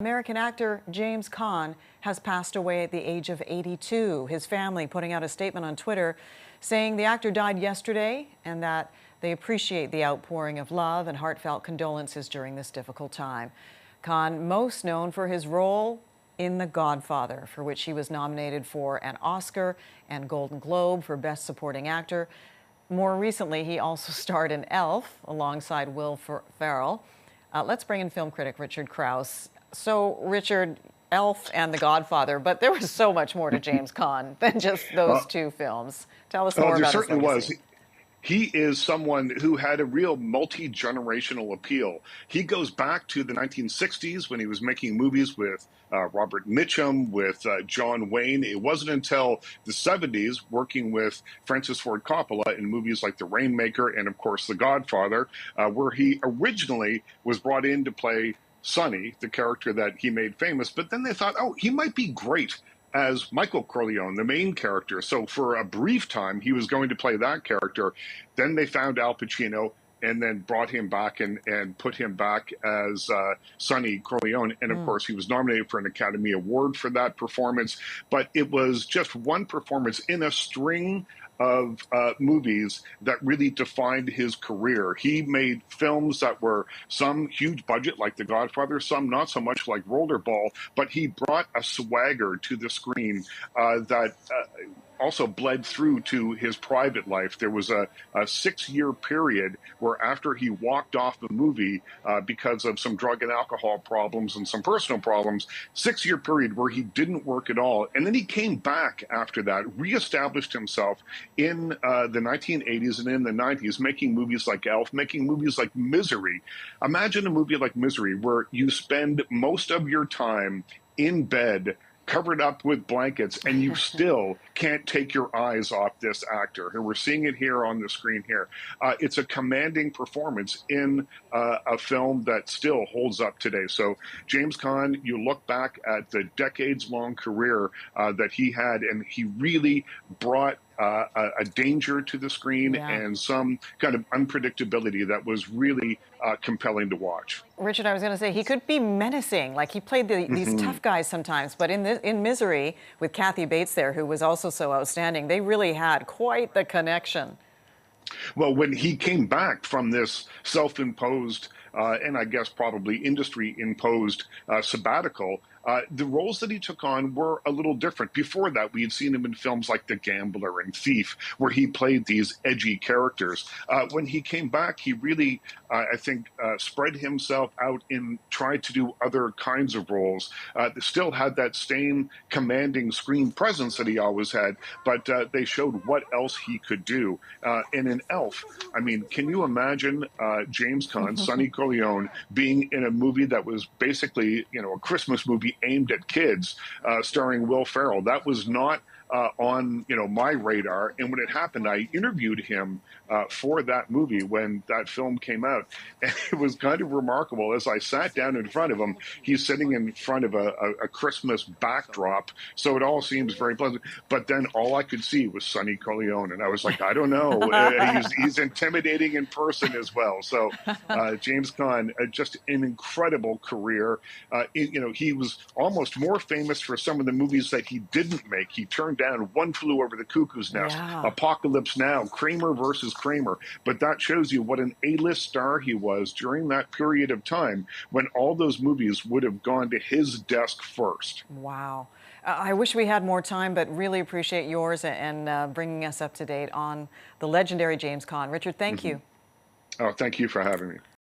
American actor James Caan has passed away at the age of 82. His family putting out a statement on Twitter saying the actor died yesterday and that they appreciate the outpouring of love and heartfelt condolences during this difficult time. Caan, most known for his role in The Godfather, for which he was nominated for an Oscar and Golden Globe for Best Supporting Actor. More recently, he also starred in Elf alongside Will Ferrell. Let's bring in film critic Richard Crouse. So, Richard, Elf and The Godfather, but there was so much more to James Caan than just those two films. Tell us more there about certainly his legacy. was. He is someone who had a real multi-generational appeal. He goes back to the 1960s when he was making movies with Robert Mitchum, with John Wayne. It wasn't until the 70s, working with Francis Ford Coppola in movies like The Rainmaker and, of course, The Godfather, where he originally was brought in to play Sonny, the character that he made famous. But then they thought, oh, he might be great as Michael Corleone, the main character. So for a brief time, he was going to play that character. Then they found Al Pacino and then brought him back and put him back as Sonny Corleone. And of course, he was nominated for an Academy Award for that performance. But it was just one performance in a string of movies that really defined his career. He made films that were some huge budget like The Godfather, some not so much like Rollerball, but he brought a swagger to the screen that also bled through to his private life. There was a 6-year period where after he walked off the movie because of some drug and alcohol problems and some personal problems, 6-year period where he didn't work at all. And then he came back after that, reestablished himself in the 1980s and in the 90s, making movies like Elf, making movies like Misery. Imagine a movie like Misery where you spend most of your time in bed covered up with blankets, and you still can't take your eyes off this actor. And we're seeing it here on the screen here. It's a commanding performance in a film that still holds up today. So James Caan, you look back at the decades-long career that he had, and he really brought a danger to the screen and some kind of unpredictability that was really compelling to watch. Richard, I was going to say, he could be menacing. Like, he played these tough guys sometimes, but in Misery, with Kathy Bates there, who was also so outstanding, they really had quite the connection. Well, when he came back from this self-imposed and I guess probably industry-imposed sabbatical, the roles that he took on were a little different. Before that, we had seen him in films like The Gambler and Thief, where he played these edgy characters. When he came back, he really, I think, spread himself out and tried to do other kinds of roles. Still had that same commanding screen presence that he always had, but they showed what else he could do. And in Elf, I mean, can you imagine James Caan, Sonny Corleone, being in a movie that was basically, you know, a Christmas movie aimed at kids, starring Will Ferrell? That was not on, you know, my radar. And when it happened, I interviewed him for that movie when that film came out. And it was kind of remarkable. As I sat down in front of him, he's sitting in front of a Christmas backdrop. So it all seems very pleasant. But then all I could see was Sonny Corleone. And I was like, I don't know. He's intimidating in person as well. So James Caan, just an incredible career. You know, he was almost more famous for some of the movies that he didn't make. He turned down One Flew Over the Cuckoo's Nest, Apocalypse Now, Kramer versus Kramer. But that shows you what an A-list star he was during that period of time when all those movies would have gone to his desk first. Wow. I wish we had more time, but really appreciate yours and bringing us up to date on the legendary James Caan. Richard, thank you. Oh, thank you for having me.